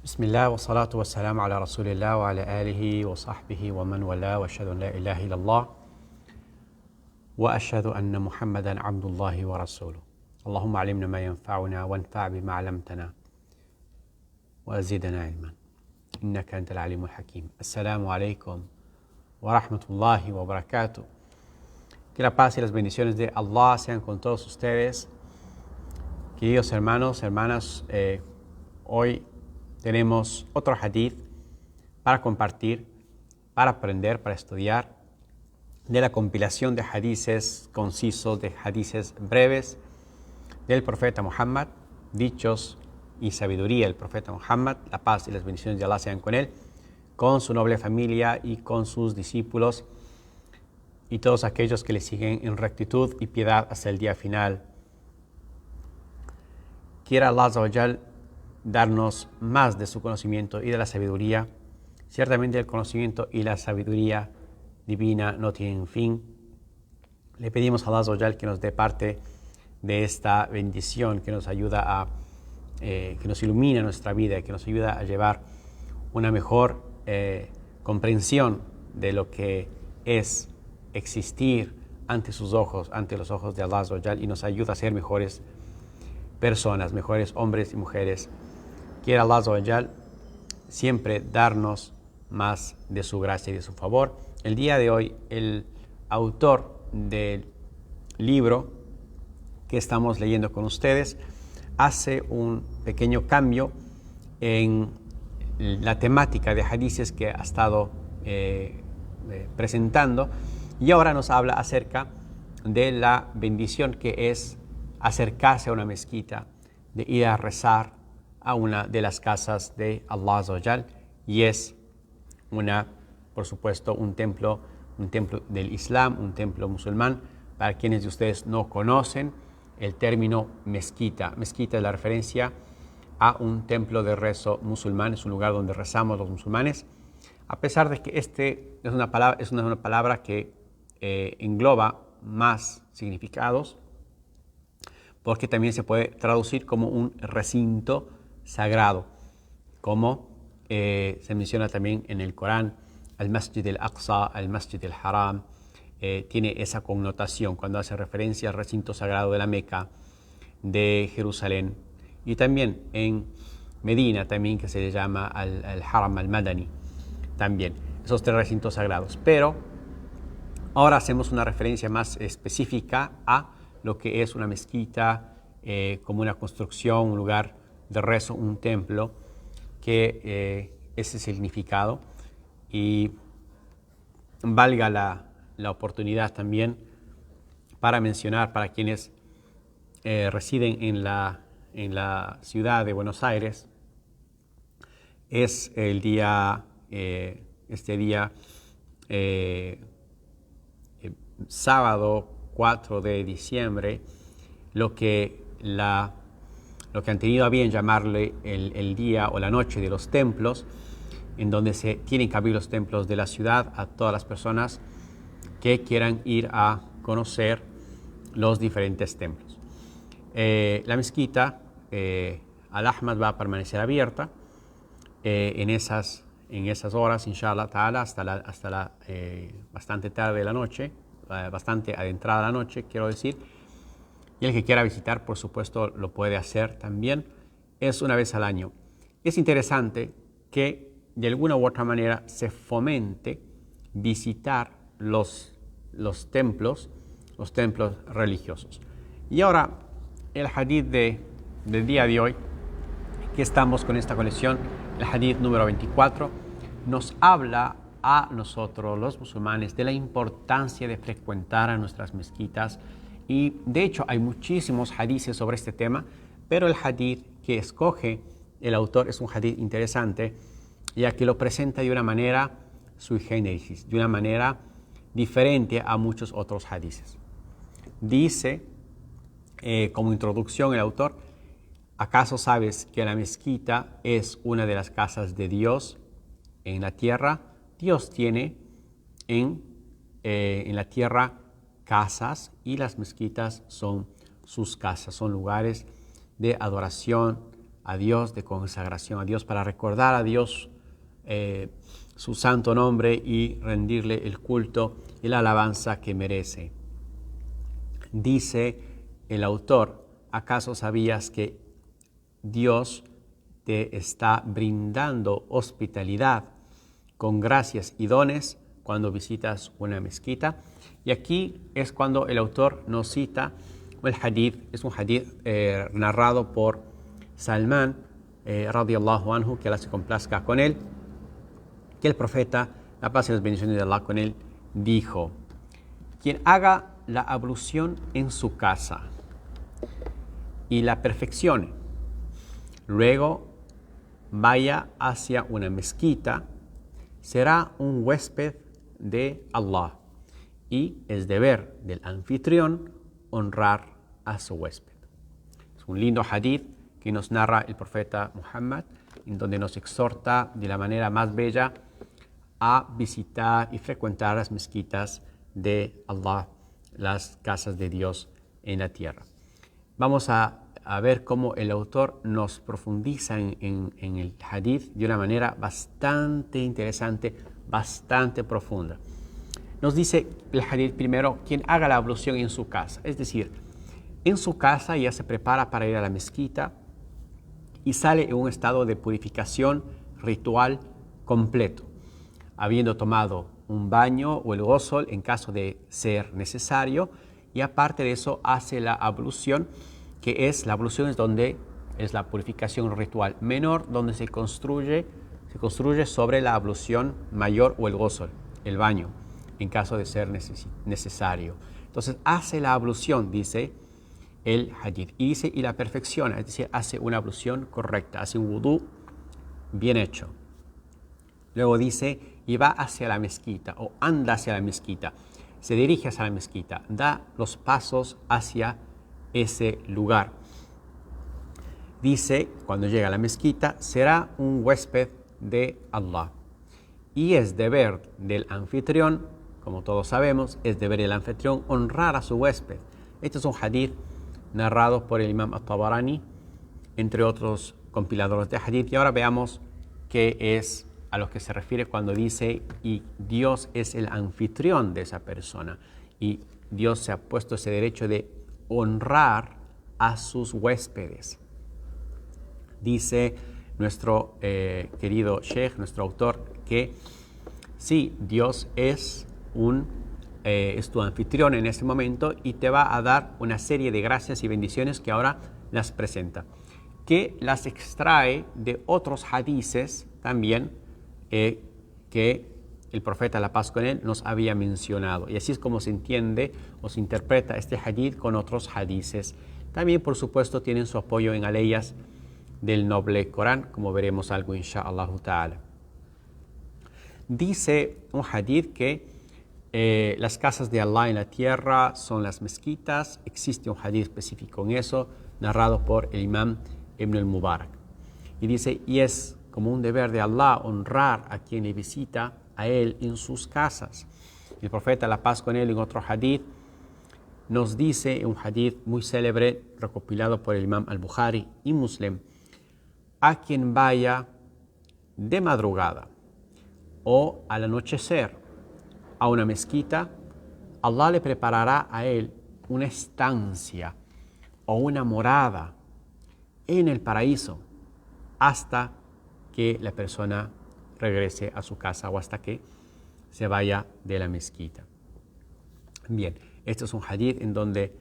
بسم الله والصلاة والسلام على رسول الله وعلى آله وصحبه ومن والاه وأشهد أن لا إله إلا الله وأشهد أن محمدا عبد الله ورسوله. اللهم علمنا ما ينفعنا وانفع بما علمتنا وزدنا علما إنك أنت العليم الحكيم. Assalamu alaikum wa rahmatullahi wa barakatuh. Que la paz y las bendiciones de Allah sean con todos ustedes. Queridos hermanos, hermanas, hoy tenemos otro hadith para compartir, para aprender, para estudiar de la compilación de hadices concisos, de hadices breves del profeta Muhammad, dichos y sabiduría del profeta Muhammad, la paz y las bendiciones de Allah sean con él, con su noble familia y con sus discípulos y todos aquellos que le siguen en rectitud y piedad hasta el día final. Quiera Allah Azza wa Jal darnos más de su conocimiento y de la sabiduría. Ciertamente el conocimiento y la sabiduría divina no tienen fin. Le pedimos a Allah Azza wa Jal que nos dé parte de esta bendición, que nos ayuda que nos ilumina nuestra vida, que nos ayuda a llevar una mejor comprensión de lo que es existir ante sus ojos, ante los ojos de Allah Azza wa Jal, y nos ayuda a ser mejores personas, mejores hombres y mujeres. Quiera Allah Azza wa Jal siempre darnos más de su gracia y de su favor. El día de hoy, el autor del libro que estamos leyendo con ustedes hace un pequeño cambio en la temática de hadices que ha estado presentando, y ahora nos habla acerca de la bendición que es acercarse a una mezquita, de ir a rezar a una de las casas de Allah Azza wa Jal, y es por supuesto, un templo del Islam, un templo musulmán. Para quienes de ustedes no conocen el término mezquita, mezquita es la referencia a un templo de rezo musulmán, es un lugar donde rezamos los musulmanes, a pesar de que este es una palabra que engloba más significados, porque también se puede traducir como un recinto sagrado, como se menciona también en el Corán, al Masjid al-Aqsa, al Masjid al-Haram, tiene esa connotación cuando hace referencia al recinto sagrado de la Meca, de Jerusalén, y también en Medina, también, que se le llama al Haram al-Madani, también, esos tres recintos sagrados. Pero ahora hacemos una referencia más específica a lo que es una mezquita, como una construcción, un lugar de rezo, un templo, que ese significado, y valga la oportunidad también para mencionar, para quienes residen en la ciudad de Buenos Aires, es el día, sábado 4 de diciembre, lo que han tenido a bien llamarle el día o la noche de los templos, en donde se tienen que abrir los templos de la ciudad a todas las personas que quieran ir a conocer los diferentes templos. La mezquita Al-Ahmad va a permanecer abierta en esas horas, inshallah ta'ala, hasta bastante tarde de la noche, bastante adentrada la noche, quiero decir. Y el que quiera visitar, por supuesto, lo puede hacer también. Es una vez al año. Es interesante que de alguna u otra manera se fomente visitar los templos religiosos. Y ahora, el hadith del día de hoy, que estamos con esta colección, el hadith número 24, nos habla a nosotros, los musulmanes, de la importancia de frecuentar a nuestras mezquitas. Y de hecho hay muchísimos hadices sobre este tema, pero el hadith que escoge el autor es un hadith interesante, ya que lo presenta de una manera sui generis, de una manera diferente a muchos otros hadices. Dice, como introducción el autor: ¿acaso sabes que la mezquita es una de las casas de Dios en la tierra? Dios tiene en la tierra casas, y las mezquitas son sus casas, son lugares de adoración a Dios, de consagración a Dios, para recordar a Dios su santo nombre y rendirle el culto y la alabanza que merece. Dice el autor: ¿acaso sabías que Dios te está brindando hospitalidad con gracias y dones cuando visitas una mezquita? Y aquí es cuando el autor nos cita el hadith. Es un hadith narrado por Salman radiyallahu anhu, que Allah se complazca con él, que el profeta, la paz y las bendiciones de Allah con él, dijo: quien haga la ablución en su casa y la perfeccione, luego vaya hacia una mezquita, será un huésped de Allah, y es deber del anfitrión honrar a su huésped. Es un lindo hadith que nos narra el profeta Muhammad, en donde nos exhorta de la manera más bella a visitar y frecuentar las mezquitas de Allah, las casas de Dios en la tierra. Vamos a ver cómo el autor nos profundiza en el hadith de una manera bastante interesante, bastante profunda. Nos dice el hadith primero: quien haga la ablución en su casa, es decir, en su casa ya se prepara para ir a la mezquita y sale en un estado de purificación ritual completo, habiendo tomado un baño o el ghusl en caso de ser necesario, y aparte de eso hace la ablución, que es la ablución donde es la purificación ritual menor, donde se construye sobre la ablución mayor o el ghusl, el baño, en caso de ser necesario. Entonces hace la ablución, dice el hadith, y dice, y la perfecciona, es decir, hace una ablución correcta, hace un wudú bien hecho. Luego dice, y va hacia la mezquita, o anda hacia la mezquita, se dirige hacia la mezquita, da los pasos hacia ese lugar. Dice, cuando llega a la mezquita, será un huésped de Allah. Y es deber del anfitrión, como todos sabemos, es deber del anfitrión honrar a su huésped. Este es un hadith narrado por el imam At-Tabarani, entre otros compiladores de hadith. Y ahora veamos qué es a lo que se refiere cuando dice, y Dios es el anfitrión de esa persona. Y Dios se ha puesto ese derecho de honrar a sus huéspedes. Dice nuestro querido Sheikh, nuestro autor, que sí, Dios es tu anfitrión en ese momento y te va a dar una serie de gracias y bendiciones que ahora las presenta, que las extrae de otros hadices también que el profeta, la paz con él, nos había mencionado. Y así es como se entiende o se interpreta este hadith con otros hadices. También, por supuesto, tienen su apoyo en aleyas del noble Corán, como veremos algo inshallah ta'ala. Dice un hadith que las casas de Allah en la tierra son las mezquitas. Existe un hadith específico en eso, narrado por el imam Ibn al-Mubarak. Y dice, y es como un deber de Allah honrar a quien le visita a él en sus casas. El profeta, la paz con él, en otro hadith, nos dice, un hadith muy célebre, recopilado por el imam al-Bukhari y Muslim: a quien vaya de madrugada o al anochecer a una mezquita, Allah le preparará a él una estancia o una morada en el paraíso hasta que la persona regrese a su casa o hasta que se vaya de la mezquita. Bien, este es un hadith en donde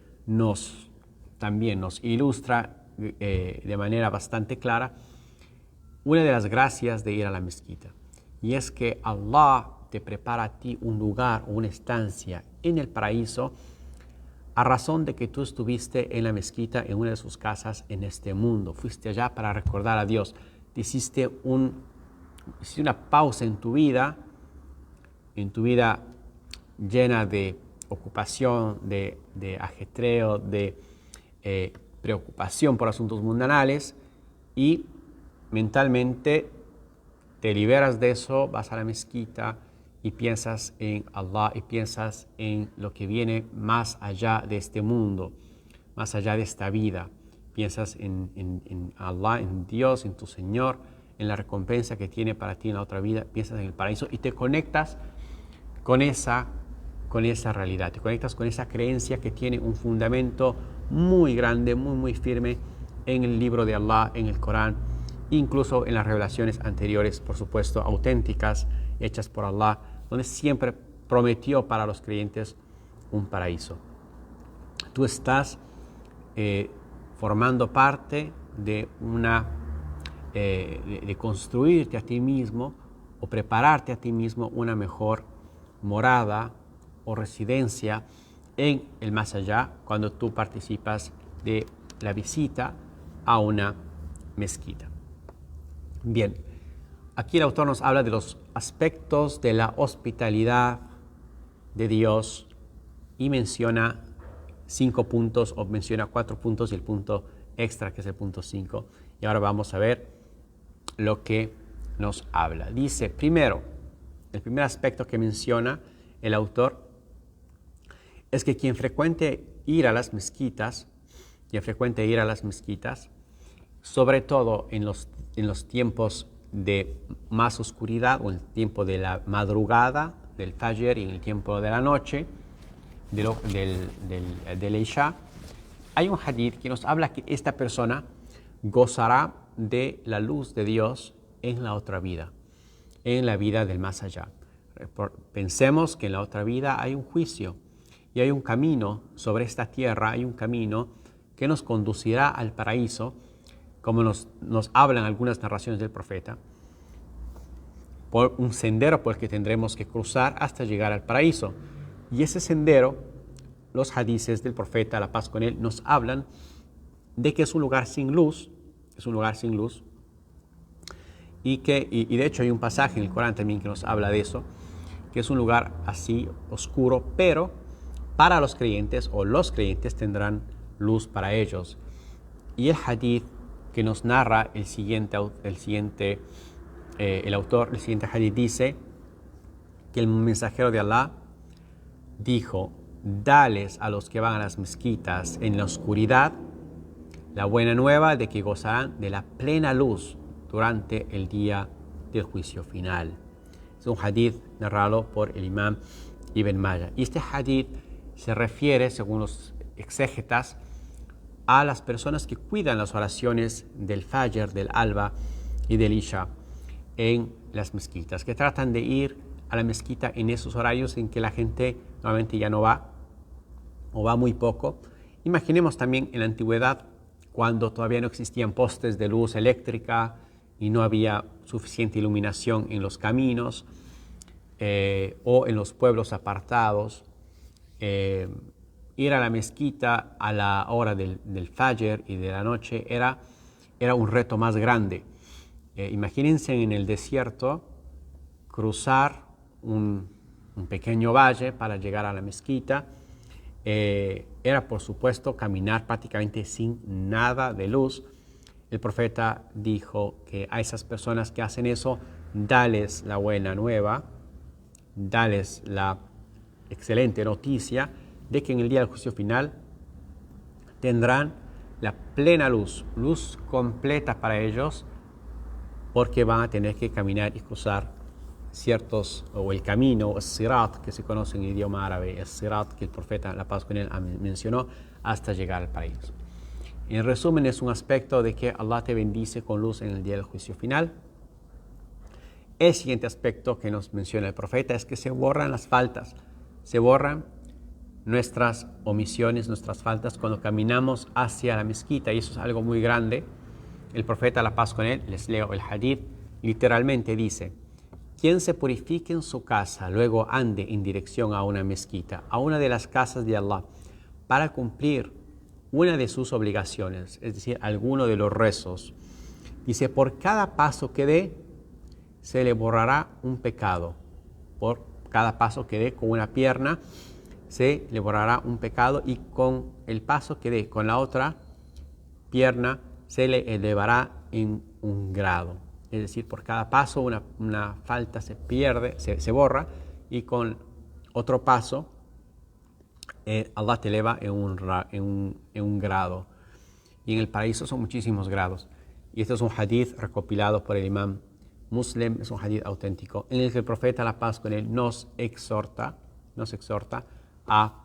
también nos ilustra de manera bastante clara una de las gracias de ir a la mezquita, y es que Allah te prepara a ti un lugar o una estancia en el paraíso a razón de que tú estuviste en la mezquita, en una de sus casas en este mundo. Fuiste allá para recordar a Dios. Hiciste una pausa en tu vida llena de ocupación, de ajetreo, de preocupación por asuntos mundanales, y mentalmente te liberas de eso, vas a la mezquita y piensas en Allah y piensas en lo que viene más allá de este mundo, más allá de esta vida. piensas en Allah, en Dios, en tu Señor, en la recompensa que tiene para ti en la otra vida, piensas en el paraíso y te conectas con esa realidad, te conectas con esa creencia que tiene un fundamento muy grande, muy firme en el libro de Allah, en el Corán, incluso en las revelaciones anteriores, por supuesto, auténticas, hechas por Allah, donde siempre prometió para los creyentes un paraíso. Tú estás formando parte de de construirte a ti mismo o prepararte a ti mismo una mejor morada o residencia en el más allá cuando tú participas de la visita a una mezquita. Bien, aquí el autor nos habla de los aspectos de la hospitalidad de Dios y menciona 5 puntos o menciona 4 puntos y el punto extra que es el punto 5. Y ahora vamos a ver lo que nos habla. Dice, primero, el primer aspecto que menciona el autor es que quien frecuente ir a las mezquitas, sobre todo en los tiempos de más oscuridad o en el tiempo de la madrugada, del Fajr y en el tiempo de la noche, del Isha, hay un hadith que nos habla que esta persona gozará de la luz de Dios en la otra vida, en la vida del más allá. Pensemos que en la otra vida hay un juicio y hay un camino sobre esta tierra, hay un camino que nos conducirá al paraíso, como nos hablan algunas narraciones del profeta, por un sendero por el que tendremos que cruzar hasta llegar al paraíso. Y ese sendero, los hadices del profeta, la paz con él, nos hablan de que es un lugar sin luz, y de hecho hay un pasaje en el Corán también que nos habla de eso, que es un lugar así oscuro, pero para los creyentes tendrán luz para ellos. Y el hadith que nos narra el siguiente hadith dice que el mensajero de Allah dijo: dales a los que van a las mezquitas en la oscuridad la buena nueva de que gozarán de la plena luz durante el día del juicio final. Es un hadith narrado por el imam Ibn Majah. Y este hadith se refiere, según los exégetas, a las personas que cuidan las oraciones del Fajr, del Alba y del Isha en las mezquitas, que tratan de ir a la mezquita en esos horarios en que la gente normalmente ya no va o va muy poco. Imaginemos también en la antigüedad, cuando todavía no existían postes de luz eléctrica y no había suficiente iluminación en los caminos o en los pueblos apartados. Ir a la mezquita a la hora del Fajr y de la noche era un reto más grande. Imagínense en el desierto cruzar un pequeño valle para llegar a la mezquita. Era, por supuesto, caminar prácticamente sin nada de luz. El profeta dijo que a esas personas que hacen eso, dales la buena nueva, dales la excelente noticia de que en el día del juicio final tendrán la plena luz completa para ellos, porque van a tener que caminar y cruzar o el camino, el sirat, que se conoce en idioma árabe, el sirat que el profeta, la paz con él, mencionó, hasta llegar al paraíso. En resumen, es un aspecto de que Allah te bendice con luz en el día del juicio final. El siguiente aspecto que nos menciona el profeta es que se borran las faltas, se borran nuestras omisiones, nuestras faltas cuando caminamos hacia la mezquita, y eso es algo muy grande. El profeta, la paz con él, les leo el hadith, literalmente dice: quien se purifique en su casa, luego ande en dirección a una mezquita, a una de las casas de Allah, para cumplir una de sus obligaciones, es decir, alguno de los rezos. Dice, por cada paso que dé, se le borrará un pecado. Por cada paso que dé con una pierna, se le borrará un pecado, y con el paso que dé con la otra pierna, se le elevará en un grado. Es decir, por cada paso una falta se se borra, y con otro paso Allah te eleva en un grado. y en el paraíso son muchísimos grados. Y este es un hadith recopilado por el imam Muslim, es un hadith auténtico, en el que el profeta, la paz con él, nos exhorta a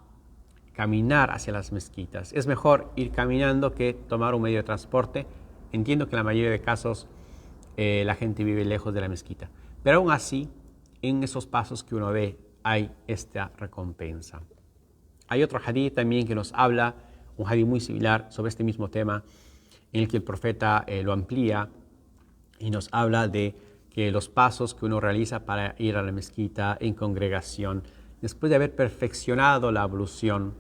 caminar hacia las mezquitas. Es mejor ir caminando que tomar un medio de transporte. Entiendo que en la mayoría de casos la gente vive lejos de la mezquita, pero aún así, en esos pasos que uno ve, hay esta recompensa. Hay otro hadith también que nos habla, un hadith muy similar sobre este mismo tema, en el que el profeta lo amplía y nos habla de que los pasos que uno realiza para ir a la mezquita en congregación, después de haber perfeccionado la ablución,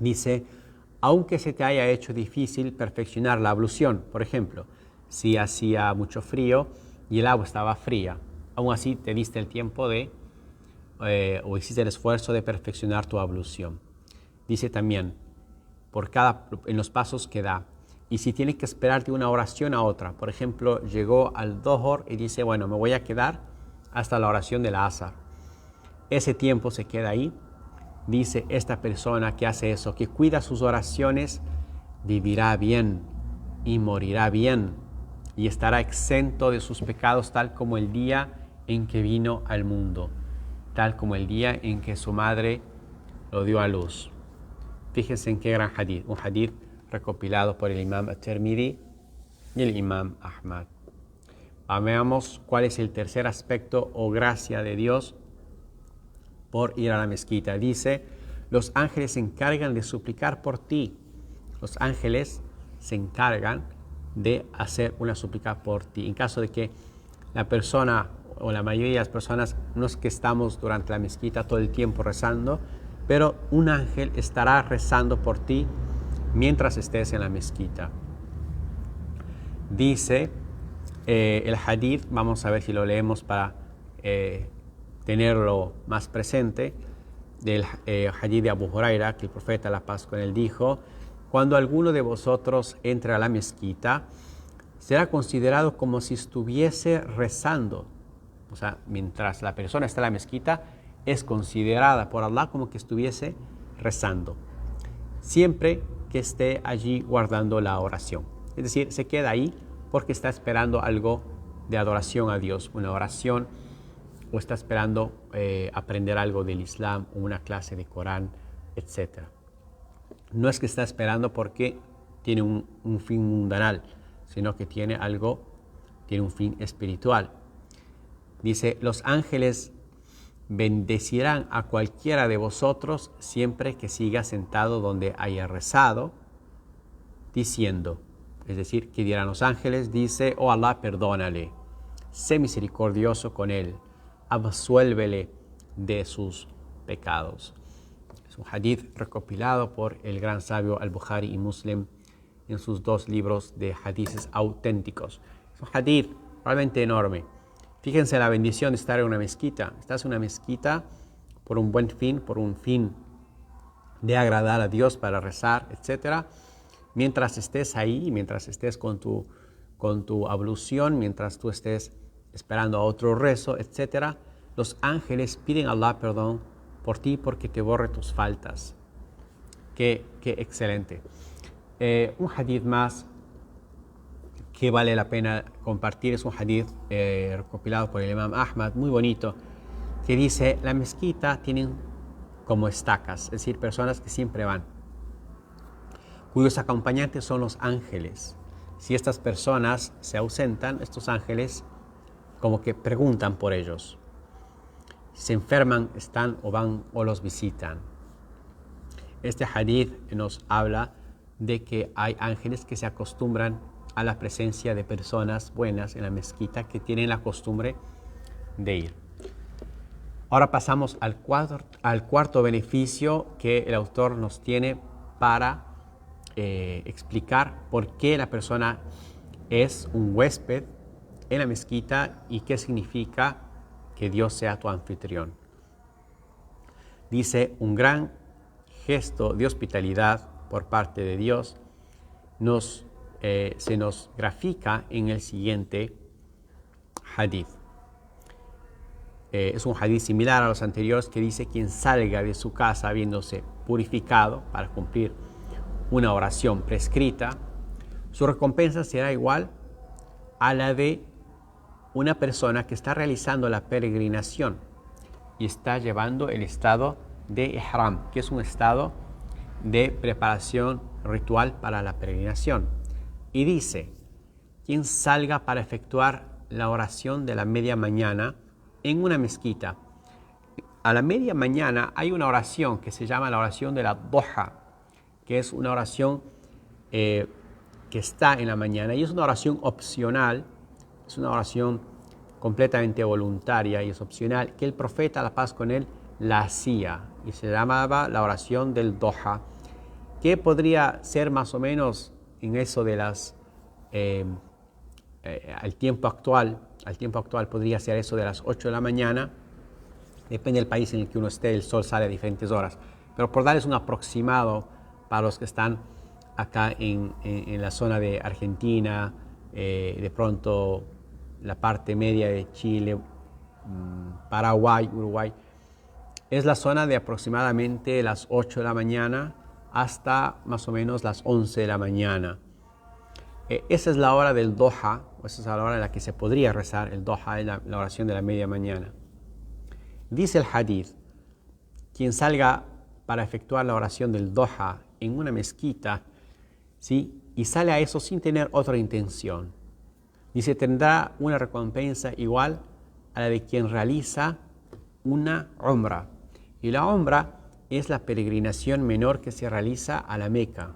dice, aunque se te haya hecho difícil perfeccionar la ablución, por ejemplo, si hacía mucho frío y el agua estaba fría, aún así te diste el tiempo o hiciste el esfuerzo de perfeccionar tu ablución. Dice también, en los pasos que da, y si tienes que esperar de una oración a otra, por ejemplo, llegó al Dhuhr y dice, bueno, me voy a quedar hasta la oración del Asr. Ese tiempo se queda ahí. Dice, esta persona que hace eso, que cuida sus oraciones, vivirá bien y morirá bien y estará exento de sus pecados tal como el día en que vino al mundo, tal como el día en que su madre lo dio a luz. Fíjense en qué gran hadith, un hadith recopilado por el imam At-Tirmidhi y el imam Ahmad. Veamos cuál es el tercer aspecto o gracia de Dios por ir a la mezquita. Dice, los ángeles se encargan de suplicar por ti. Los ángeles se encargan de hacer una súplica por ti. En caso de que la persona o la mayoría de las personas no es que estamos durante la mezquita todo el tiempo rezando, pero un ángel estará rezando por ti mientras estés en la mezquita. Dice el hadith, vamos a ver si lo leemos para tenerlo más presente, del hadith de Abu Huraira, que el profeta, la paz con él, dijo, cuando alguno de vosotros entre a la mezquita, será considerado como si estuviese rezando. O sea, mientras la persona está en la mezquita, es considerada por Allah como que estuviese rezando, siempre que esté allí guardando la oración. Es decir, se queda ahí porque está esperando algo de adoración a Dios, una oración, o está esperando aprender algo del Islam, o una clase de Corán, etc. No es que está esperando porque tiene un fin mundanal, sino que tiene un fin espiritual. Dice, los ángeles bendecirán a cualquiera de vosotros siempre que siga sentado donde haya rezado, diciendo, es decir, que dirán los ángeles, dice, oh Allah, perdónale, sé misericordioso con él, absuélvele de sus pecados. Es un hadith recopilado por el gran sabio Al-Bukhari y Muslim en sus dos libros de hadiths auténticos. Es un hadith realmente enorme. Fíjense la bendición de estar en una mezquita. Estás en una mezquita por un buen fin, por un fin de agradar a Dios para rezar, etc. Mientras estés ahí, mientras estés con tu ablución, mientras tú estés esperando a otro rezo, etc., los ángeles piden a Allah perdón por ti porque te borre tus faltas. Qué excelente. Un hadith más que vale la pena compartir es un hadith recopilado por el imam Ahmad, muy bonito, que dice, la mezquita tienen como estacas, es decir, personas que siempre van, cuyos acompañantes son los ángeles. Si estas personas se ausentan, estos ángeles como que preguntan por ellos. Si se enferman, están o van o los visitan. Este hadith nos habla de que hay ángeles que se acostumbran a la presencia de personas buenas en la mezquita que tienen la costumbre de ir. Ahora pasamos al cuarto beneficio que el autor nos tiene para explicar por qué la persona es un huésped en la mezquita y qué significa que Dios sea tu anfitrión. Dice, un gran gesto de hospitalidad por parte de Dios se nos grafica en el siguiente hadith. Es un hadith similar a los anteriores que dice, quien salga de su casa habiéndose purificado para cumplir una oración prescrita, su recompensa será igual a la de una persona que está realizando la peregrinación y está llevando el estado de ihram, que es un estado de preparación ritual para la peregrinación. Y dice, quien salga para efectuar la oración de la media mañana en una mezquita. A la media mañana hay una oración que se llama la oración de la Duha, que es una oración que está en la mañana y es una oración opcional, es una oración completamente voluntaria y es opcional, que el profeta, la paz con él, la hacía y se llamaba la oración del Duha, que podría ser más o menos en eso de las al tiempo actual podría ser eso de las 8 de la mañana, depende del país en el que uno esté, el sol sale a diferentes horas, pero por darles un aproximado para los que están acá en la zona de Argentina, de pronto la parte media de Chile, Paraguay, Uruguay, es la zona de aproximadamente las 8 de la mañana hasta más o menos las 11 de la mañana. Esa es la hora del Duha, o esa es la hora en la que se podría rezar el Duha, la oración de la media mañana. Dice el hadith, quien salga para efectuar la oración del Duha en una mezquita, ¿sí? Y sale a eso sin tener otra intención, dice, tendrá una recompensa igual a la de quien realiza una umra. Y la umra es la peregrinación menor que se realiza a la Meca.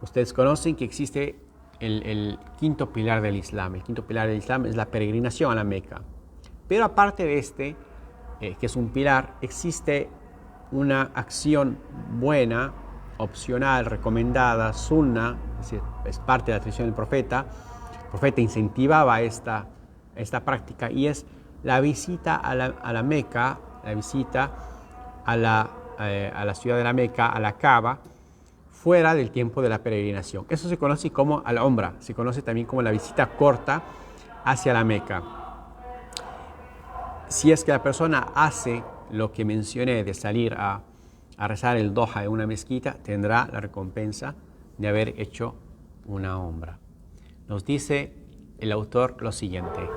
Ustedes conocen que existe el quinto pilar del Islam. El quinto pilar del Islam es la peregrinación a la Meca. Pero aparte de este, que es un pilar, existe una acción buena, opcional, recomendada, sunna, es decir, es parte de la tradición del profeta. El profeta incentivaba esta práctica y es la visita a la Meca, la visita a la ciudad de la Meca, a la Kaaba, fuera del tiempo de la peregrinación. Eso se conoce como al-Umra, se conoce también como la visita corta hacia la Meca. Si es que la persona hace lo que mencioné de salir a rezar el Duha en una mezquita, tendrá la recompensa de haber hecho una umra. Nos dice el autor lo siguiente: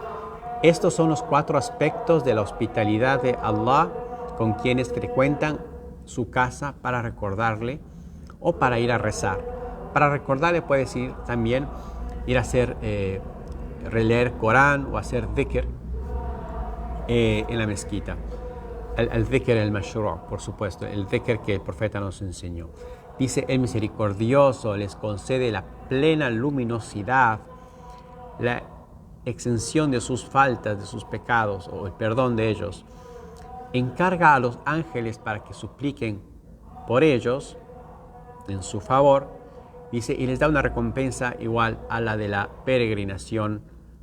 estos son los 4 aspectos de la hospitalidad de Allah con quienes frecuentan su casa para recordarle o para ir a rezar. Para recordarle puede decir también ir a hacer, releer Corán o hacer dhikr en la mezquita. El dhikr el mashru', por supuesto, el dhikr que el profeta nos enseñó. Dice, el misericordioso les concede la plena luminosidad, la exención de sus faltas, de sus pecados o el perdón de ellos. Encarga a los ángeles para que supliquen por ellos en su favor, dice, y les da una recompensa igual a la de la peregrinación,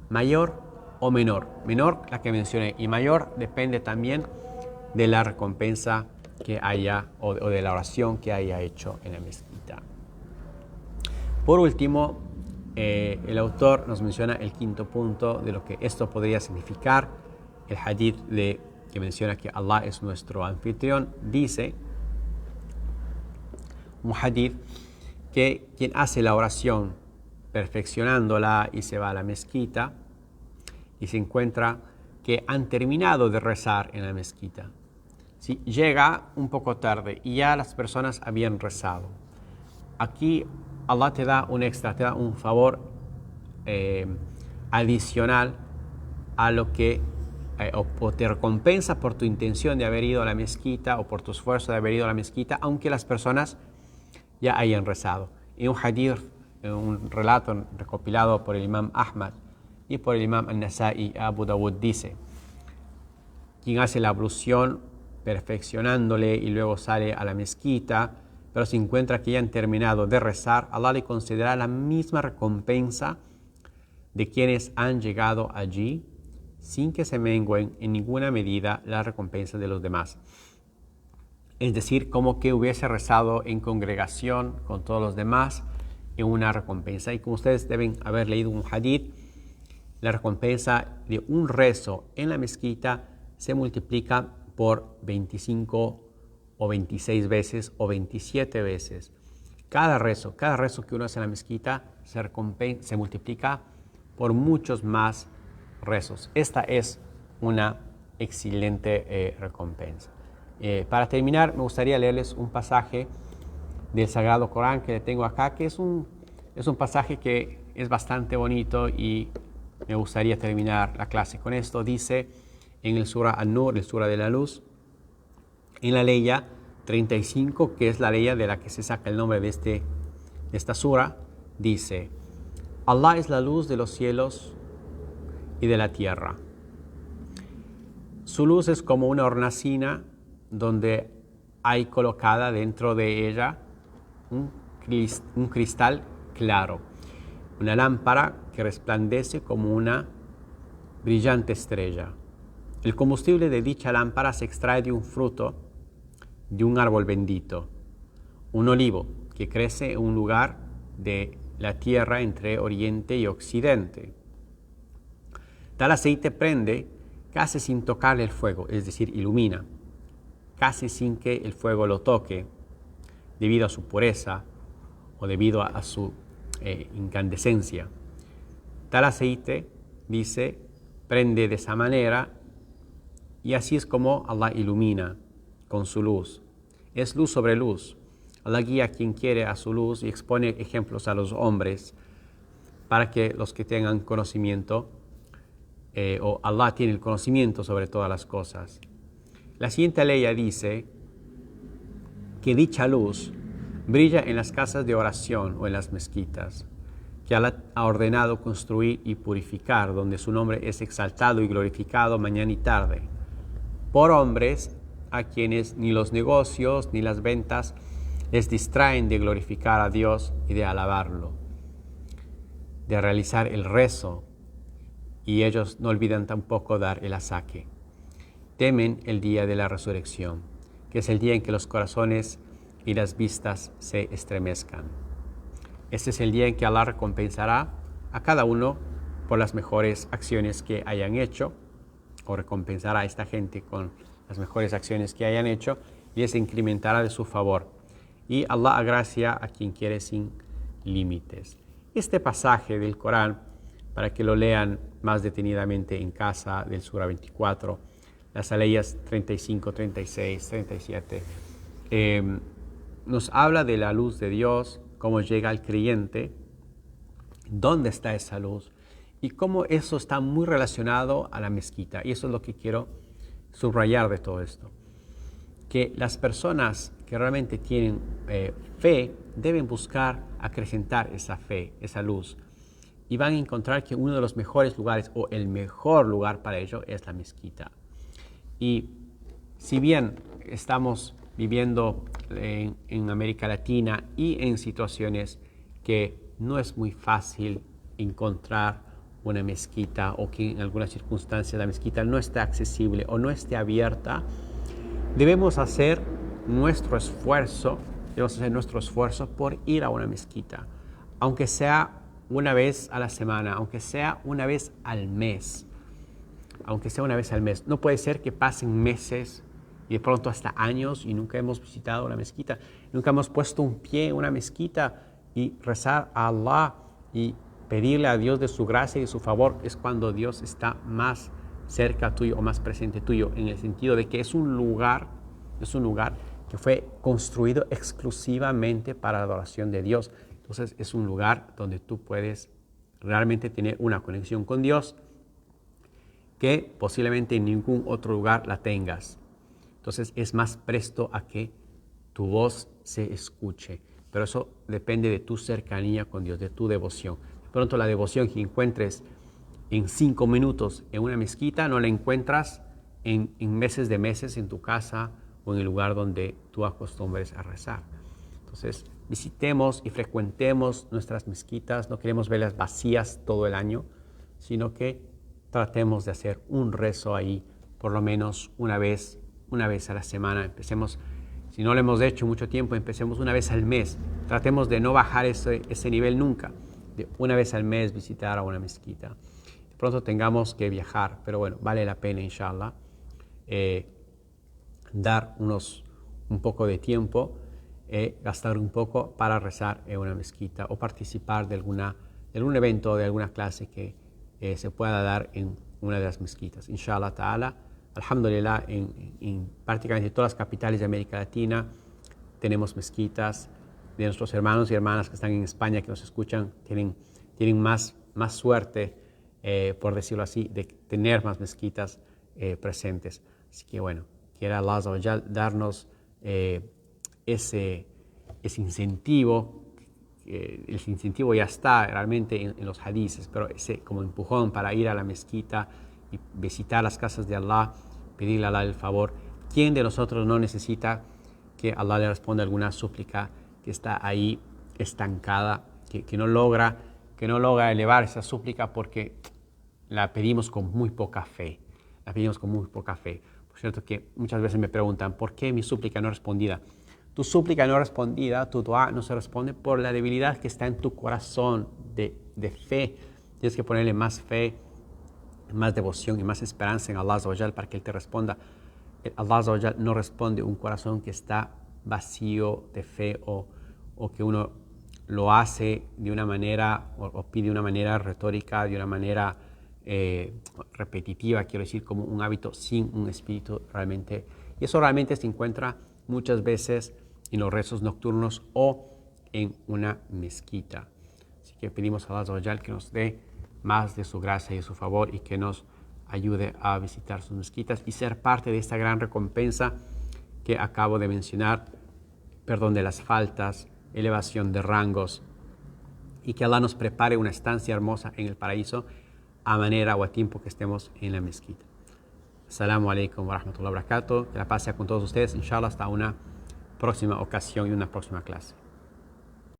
mayor o menor. Menor la que mencioné y mayor depende también de la recompensa que haya o de la oración que haya hecho en la mezquita. Por último, el autor nos menciona el quinto punto de lo que esto podría significar. El hadith que menciona que Allah es nuestro anfitrión, dice un hadith que quien hace la oración perfeccionándola y se va a la mezquita y se encuentra que han terminado de rezar en la mezquita, ¿sí? Llega un poco tarde y ya las personas habían rezado. Aquí Allah te da un extra, te da un favor adicional a lo que o te recompensa por tu intención de haber ido a la mezquita o por tu esfuerzo de haber ido a la mezquita, aunque las personas ya hayan rezado. En un hadith, en un relato recopilado por el imam Ahmad y por el imam An-Nasa'i Abu Dawud, dice, quien hace la ablución perfeccionándole y luego sale a la mezquita, pero se encuentra que ya han terminado de rezar, Allah le concederá la misma recompensa de quienes han llegado allí sin que se mengüen en ninguna medida la recompensa de los demás. Es decir, como que hubiese rezado en congregación con todos los demás en una recompensa. Y como ustedes deben haber leído un hadith, la recompensa de un rezo en la mezquita se multiplica por 25 o 26 veces o 27 veces. Cada rezo que uno hace en la mezquita se multiplica por muchos más rezos. Esta es una excelente recompensa. Para terminar, me gustaría leerles un pasaje del Sagrado Corán que le tengo acá, que es un pasaje que es bastante bonito y me gustaría terminar la clase con esto. Dice en el Surah An-Nur, el Surah de la Luz, en la leya 35, que es la leya de la que se saca el nombre de esta surah, dice: Allah es la luz de los cielos y de la tierra. Su luz es como una hornacina donde hay colocada dentro de ella un cristal claro, una lámpara que resplandece como una brillante estrella. El combustible de dicha lámpara se extrae de un fruto de un árbol bendito, un olivo que crece en un lugar de la tierra entre Oriente y Occidente. Tal aceite prende casi sin tocarle el fuego, es decir, ilumina, casi sin que el fuego lo toque, debido a su pureza o debido a su incandescencia. Tal aceite, dice, prende de esa manera y así es como Allah ilumina con su luz. Es luz sobre luz. Allah guía a quien quiere a su luz y expone ejemplos a los hombres para que los que tengan conocimiento, o Allah tiene el conocimiento sobre todas las cosas. La siguiente ley dice que dicha luz brilla en las casas de oración o en las mezquitas, que Allah ha ordenado construir y purificar, donde su nombre es exaltado y glorificado mañana y tarde, por hombres a quienes ni los negocios ni las ventas les distraen de glorificar a Dios y de alabarlo, de realizar el rezo, y ellos no olvidan tampoco dar el asaque. Temen el día de la resurrección, que es el día en que los corazones y las vistas se estremezcan. Este es el día en que Allah recompensará a cada uno por las mejores acciones que hayan hecho, o recompensará a esta gente con las mejores acciones que hayan hecho, y les incrementará de su favor. Y Allah agracia a quien quiere sin límites. Este pasaje del Corán, para que lo lean más detenidamente en casa, del Surah 24, las aleyas 35, 36, 37, nos habla de la luz de Dios, cómo llega al creyente, dónde está esa luz y cómo eso está muy relacionado a la mezquita. Y eso es lo que quiero subrayar de todo esto. Que las personas que realmente tienen fe deben buscar acrecentar esa fe, esa luz. Y van a encontrar que uno de los mejores lugares o el mejor lugar para ello es la mezquita. Y si bien estamos viviendo en América Latina y en situaciones que no es muy fácil encontrar una mezquita, o que en algunas circunstancias la mezquita no está accesible o no esté abierta, debemos hacer nuestro esfuerzo por ir a una mezquita, aunque sea una vez a la semana, aunque sea una vez al mes. No puede ser que pasen meses y de pronto hasta años y nunca hemos visitado una mezquita, nunca hemos puesto un pie en una mezquita y rezar a Allah y pedirle a Dios de su gracia y de su favor. Es cuando Dios está más cerca tuyo o más presente tuyo, en el sentido de que es un lugar que fue construido exclusivamente para la adoración de Dios. Entonces es un lugar donde tú puedes realmente tener una conexión con Dios que posiblemente en ningún otro lugar la tengas. Entonces es más presto a que tu voz se escuche. Pero eso depende de tu cercanía con Dios, de tu devoción. De pronto la devoción que encuentres en 5 minutos en una mezquita no la encuentras en meses de meses en tu casa o en el lugar donde tú acostumbres a rezar. Entonces visitemos y frecuentemos nuestras mezquitas. No queremos verlas vacías todo el año, sino que tratemos de hacer un rezo ahí por lo menos una vez a la semana. Empecemos, si no lo hemos hecho mucho tiempo, empecemos una vez al mes. Tratemos de no bajar ese nivel nunca, de una vez al mes visitar a una mezquita. De pronto tengamos que viajar, pero bueno, vale la pena, inshallah, dar un poco de tiempo gastar un poco para rezar en una mezquita o participar de algún evento, de alguna clase que se pueda dar en una de las mezquitas. Inshallah ta'ala, alhamdulillah, en prácticamente todas las capitales de América Latina tenemos mezquitas. De nuestros hermanos y hermanas que están en España, que nos escuchan, tienen más suerte, por decirlo así, de tener más mezquitas presentes. Así que bueno, quiera Allah Azza wa Jal darnos ese incentivo. El incentivo ya está realmente en los hadices, pero ese como empujón para ir a la mezquita y visitar las casas de Allah, pedirle a Allah el favor. ¿Quién de nosotros no necesita que Allah le responda alguna súplica que está ahí estancada, que no logra elevar esa súplica porque la pedimos con muy poca fe? Por cierto que muchas veces me preguntan, ¿por qué mi súplica no es respondida? Tu súplica no respondida, tu dua no se responde por la debilidad que está en tu corazón de fe. Tienes que ponerle más fe, más devoción y más esperanza en Allah Azza wa Jal para que Él te responda. Allah Azza wa Jal no responde un corazón que está vacío de fe o que uno lo hace de una manera o pide de una manera retórica, de una manera repetitiva, quiero decir, como un hábito sin un espíritu realmente. Y eso realmente se encuentra muchas veces en los rezos nocturnos o en una mezquita. Así que pedimos a Allah Azza wa Jal que nos dé más de su gracia y de su favor y que nos ayude a visitar sus mezquitas y ser parte de esta gran recompensa que acabo de mencionar, perdón de las faltas, elevación de rangos, y que Allah nos prepare una estancia hermosa en el paraíso a manera o a tiempo que estemos en la mezquita. Assalamu alaikum wa rahmatullahi wa barakatuh. Que la paz sea con todos ustedes, inshallah, hasta una próxima ocasión y una próxima clase.